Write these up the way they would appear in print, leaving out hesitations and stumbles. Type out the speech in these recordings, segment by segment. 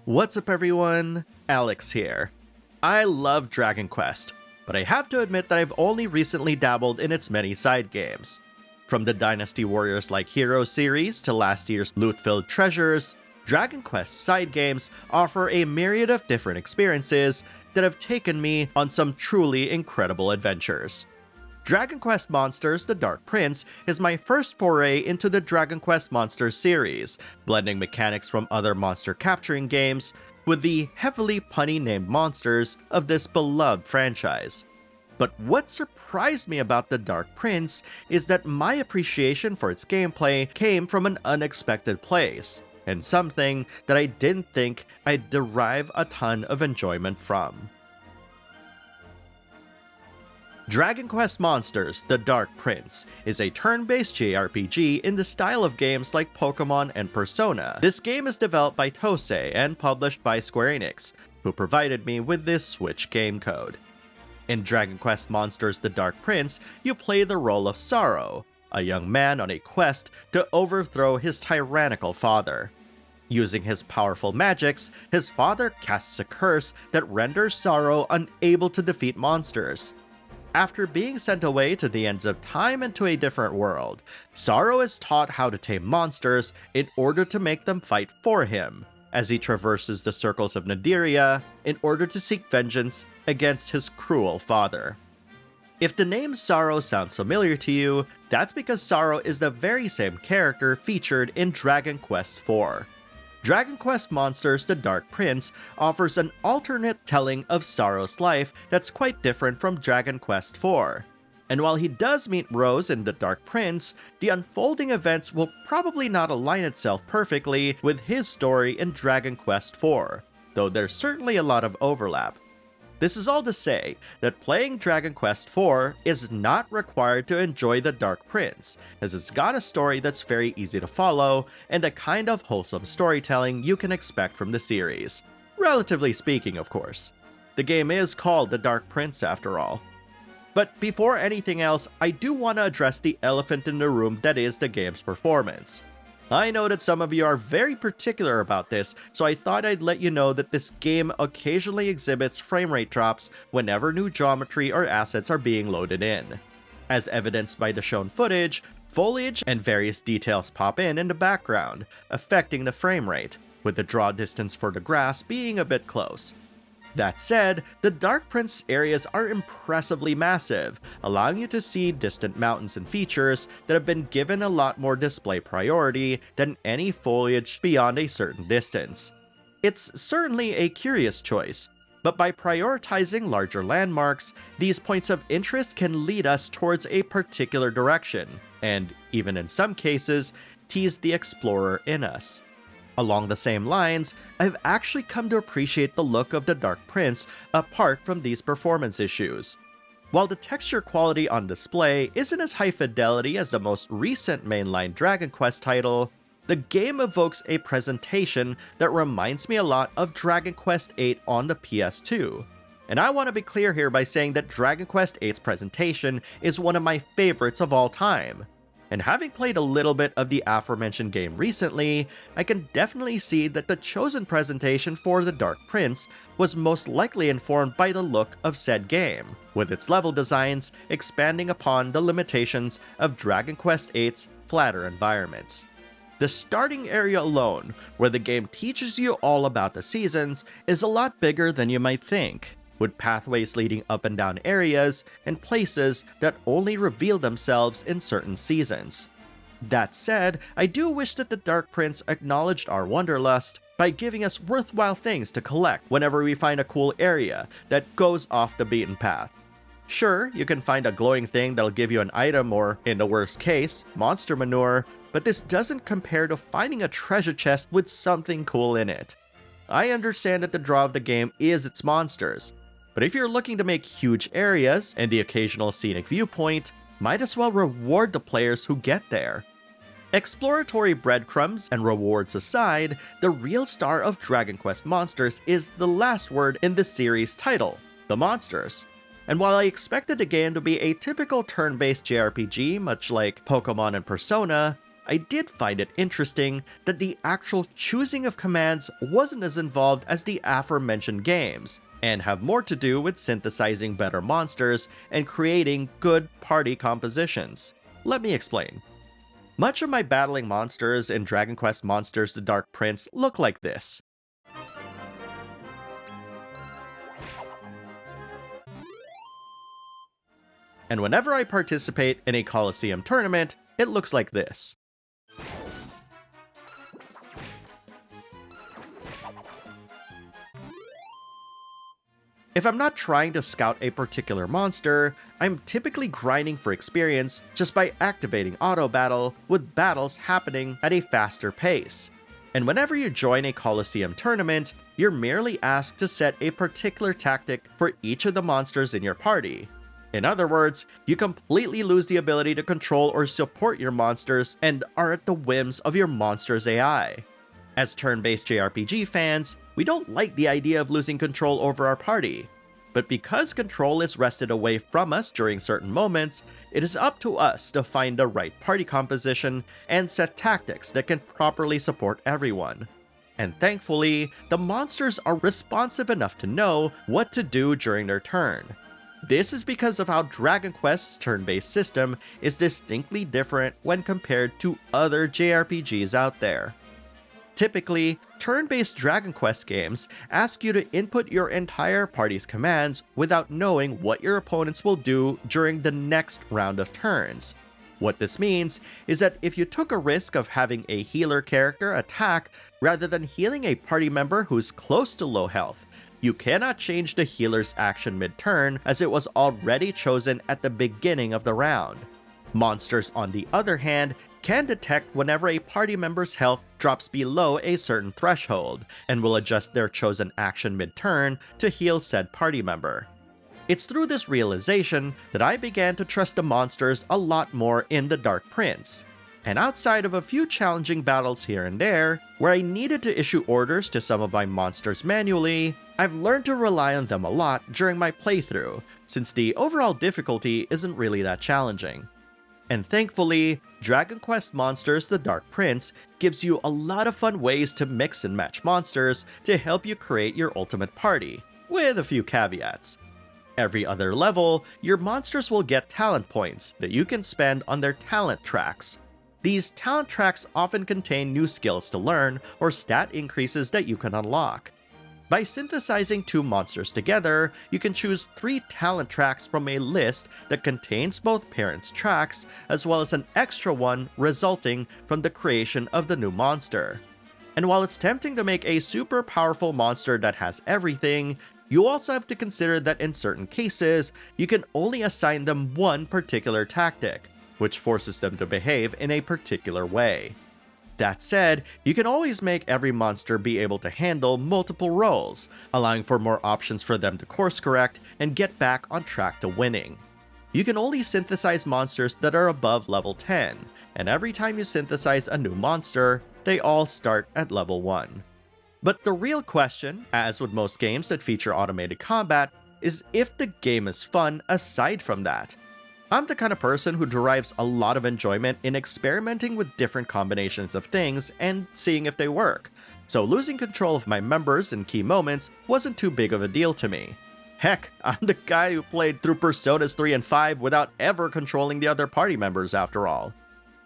What's up everyone, Alex here. I love Dragon Quest, but I have to admit that I've only recently dabbled in its many side games. From the Dynasty Warriors like Hero series to last year's loot-filled treasures, Dragon Quest side games offer a myriad of different experiences that have taken me on some truly incredible adventures. Dragon Quest Monsters: The Dark Prince is my first foray into the Dragon Quest Monsters series, blending mechanics from other monster capturing games with the heavily punny named monsters of this beloved franchise. But what surprised me about The Dark Prince is that my appreciation for its gameplay came from an unexpected place, and something that I didn't think I'd derive a ton of enjoyment from. Dragon Quest Monsters: The Dark Prince is a turn-based JRPG in the style of games like Pokemon and Persona. This game is developed by Tosei and published by Square Enix, who provided me with this Switch game code. In Dragon Quest Monsters: The Dark Prince, you play the role of Sorrow, a young man on a quest to overthrow his tyrannical father. Using his powerful magics, his father casts a curse that renders Sorrow unable to defeat monsters. After being sent away to the ends of time and to a different world, Sorrow is taught how to tame monsters in order to make them fight for him, as he traverses the circles of Nadiria in order to seek vengeance against his cruel father. If the name Sorrow sounds familiar to you, that's because Sorrow is the very same character featured in Dragon Quest IV. Dragon Quest Monsters: The Dark Prince offers an alternate telling of Sorrow's life that's quite different from Dragon Quest IV. And while he does meet Rose in The Dark Prince, the unfolding events will probably not align itself perfectly with his story in Dragon Quest IV, though there's certainly a lot of overlap. This is all to say that playing Dragon Quest IV is not required to enjoy The Dark Prince, as it's got a story that's very easy to follow and a kind of wholesome storytelling you can expect from the series. Relatively speaking, of course. The game is called The Dark Prince after all. But before anything else, I do want to address the elephant in the room that is the game's performance. I know that some of you are very particular about this, so I thought I'd let you know that this game occasionally exhibits frame rate drops whenever new geometry or assets are being loaded in. As evidenced by the shown footage, foliage and various details pop in the background, affecting the frame rate, with the draw distance for the grass being a bit close. That said, the Dark Prince areas are impressively massive, allowing you to see distant mountains and features that have been given a lot more display priority than any foliage beyond a certain distance. It's certainly a curious choice, but by prioritizing larger landmarks, these points of interest can lead us towards a particular direction, and even in some cases, tease the explorer in us. Along the same lines, I've actually come to appreciate the look of The Dark Prince apart from these performance issues. While the texture quality on display isn't as high fidelity as the most recent mainline Dragon Quest title, the game evokes a presentation that reminds me a lot of Dragon Quest VIII on the PS2. And I want to be clear here by saying that Dragon Quest VIII's presentation is one of my favorites of all time. And having played a little bit of the aforementioned game recently, I can definitely see that the chosen presentation for The Dark Prince was most likely informed by the look of said game, with its level designs expanding upon the limitations of Dragon Quest VIII's flatter environments. The starting area alone, where the game teaches you all about the seasons, is a lot bigger than you might think, with pathways leading up and down areas and places that only reveal themselves in certain seasons. That said, I do wish that The Dark Prince acknowledged our wanderlust by giving us worthwhile things to collect whenever we find a cool area that goes off the beaten path. Sure, you can find a glowing thing that'll give you an item or, in the worst case, monster manure, but this doesn't compare to finding a treasure chest with something cool in it. I understand that the draw of the game is its monsters, but if you're looking to make huge areas and the occasional scenic viewpoint, might as well reward the players who get there. Exploratory breadcrumbs and rewards aside, the real star of Dragon Quest Monsters is the last word in the series title, the monsters. And while I expected the game to be a typical turn-based JRPG much like Pokemon and Persona, I did find it interesting that the actual choosing of commands wasn't as involved as the aforementioned games, and have more to do with synthesizing better monsters and creating good party compositions. Let me explain. Much of my battling monsters in Dragon Quest Monsters: The Dark Prince look like this. And whenever I participate in a Coliseum tournament, it looks like this. If I'm not trying to scout a particular monster, I'm typically grinding for experience just by activating auto battle, with battles happening at a faster pace. And whenever you join a Coliseum tournament, you're merely asked to set a particular tactic for each of the monsters in your party. In other words, you completely lose the ability to control or support your monsters and are at the whims of your monster's AI. As turn-based JRPG fans, we don't like the idea of losing control over our party. But because control is wrested away from us during certain moments, it is up to us to find the right party composition and set tactics that can properly support everyone. And thankfully, the monsters are responsive enough to know what to do during their turn. This is because of how Dragon Quest's turn-based system is distinctly different when compared to other JRPGs out there. Typically, turn-based Dragon Quest games ask you to input your entire party's commands without knowing what your opponents will do during the next round of turns. What this means is that if you took a risk of having a healer character attack rather than healing a party member who's close to low health, you cannot change the healer's action mid-turn as it was already chosen at the beginning of the round. Monsters, on the other hand, can detect whenever a party member's health drops below a certain threshold, and will adjust their chosen action mid-turn to heal said party member. It's through this realization that I began to trust the monsters a lot more in The Dark Prince. And outside of a few challenging battles here and there, where I needed to issue orders to some of my monsters manually, I've learned to rely on them a lot during my playthrough, since the overall difficulty isn't really that challenging. And thankfully, Dragon Quest Monsters: The Dark Prince gives you a lot of fun ways to mix and match monsters to help you create your ultimate party, with a few caveats. Every other level, your monsters will get talent points that you can spend on their talent tracks. These talent tracks often contain new skills to learn or stat increases that you can unlock. By synthesizing two monsters together, you can choose 3 talent tracks from a list that contains both parents' tracks, as well as an extra one resulting from the creation of the new monster. And while it's tempting to make a super powerful monster that has everything, you also have to consider that in certain cases, you can only assign them one particular tactic, which forces them to behave in a particular way. That said, you can always make every monster be able to handle multiple roles, allowing for more options for them to course correct and get back on track to winning. You can only synthesize monsters that are above level 10, and every time you synthesize a new monster, they all start at level 1. But the real question, as with most games that feature automated combat, is if the game is fun aside from that. I'm the kind of person who derives a lot of enjoyment in experimenting with different combinations of things and seeing if they work, so losing control of my members in key moments wasn't too big of a deal to me. Heck, I'm the guy who played through Personas 3 and 5 without ever controlling the other party members after all.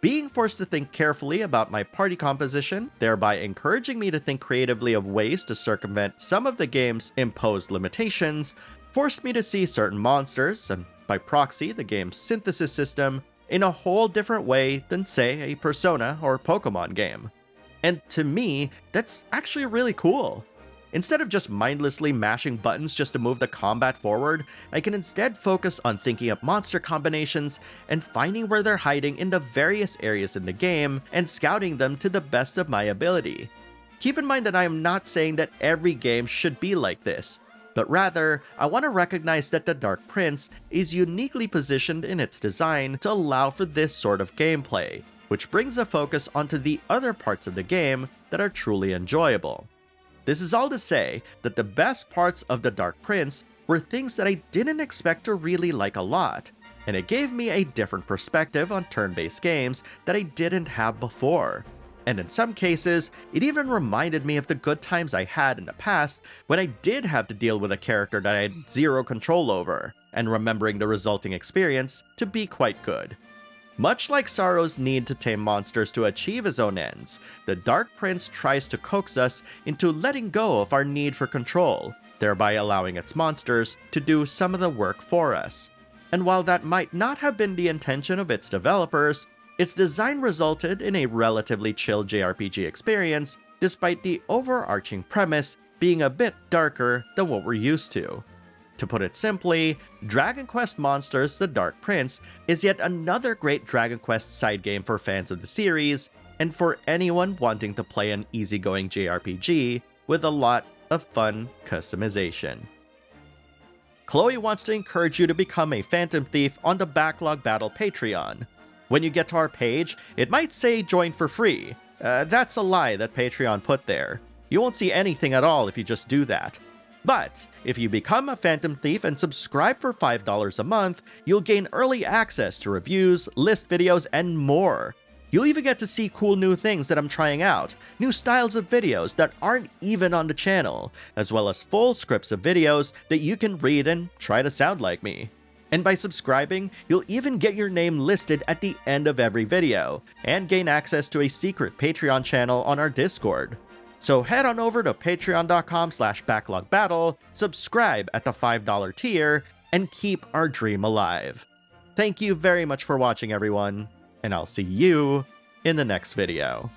Being forced to think carefully about my party composition, thereby encouraging me to think creatively of ways to circumvent some of the game's imposed limitations, forced me to see certain monsters, and by proxy the game's synthesis system, in a whole different way than, say, a Persona or Pokemon game. And to me, that's actually really cool. Instead of just mindlessly mashing buttons just to move the combat forward, I can instead focus on thinking up monster combinations and finding where they're hiding in the various areas in the game and scouting them to the best of my ability. Keep in mind that I am not saying that every game should be like this, but rather, I want to recognize that The Dark Prince is uniquely positioned in its design to allow for this sort of gameplay, which brings a focus onto the other parts of the game that are truly enjoyable. This is all to say that the best parts of The Dark Prince were things that I didn't expect to really like a lot. and it gave me a different perspective on turn-based games that I didn't have before. And in some cases, it even reminded me of the good times I had in the past when I did have to deal with a character that I had zero control over, and remembering the resulting experience to be quite good. Much like Sorrow's need to tame monsters to achieve his own ends, the Dark Prince tries to coax us into letting go of our need for control, thereby allowing its monsters to do some of the work for us. And while that might not have been the intention of its developers, its design resulted in a relatively chill JRPG experience, despite the overarching premise being a bit darker than what we're used to. To put it simply, Dragon Quest Monsters: The Dark Prince is yet another great Dragon Quest side game for fans of the series, and for anyone wanting to play an easygoing JRPG with a lot of fun customization. Chloe wants to encourage you to become a Phantom Thief on the Backlog Battle Patreon. When you get to our page, it might say join for free. That's a lie that Patreon put there. You won't see anything at all if you just do that. But if you become a Phantom Thief and subscribe for $5 a month, you'll gain early access to reviews, list videos, and more. You'll even get to see cool new things that I'm trying out, new styles of videos that aren't even on the channel, as well as full scripts of videos that you can read and try to sound like me. And by subscribing, you'll even get your name listed at the end of every video, and gain access to a secret Patreon channel on our Discord. So head on over to patreon.com/backlogbattle, subscribe at the $5 tier, and keep our dream alive. Thank you very much for watching, everyone, and I'll see you in the next video.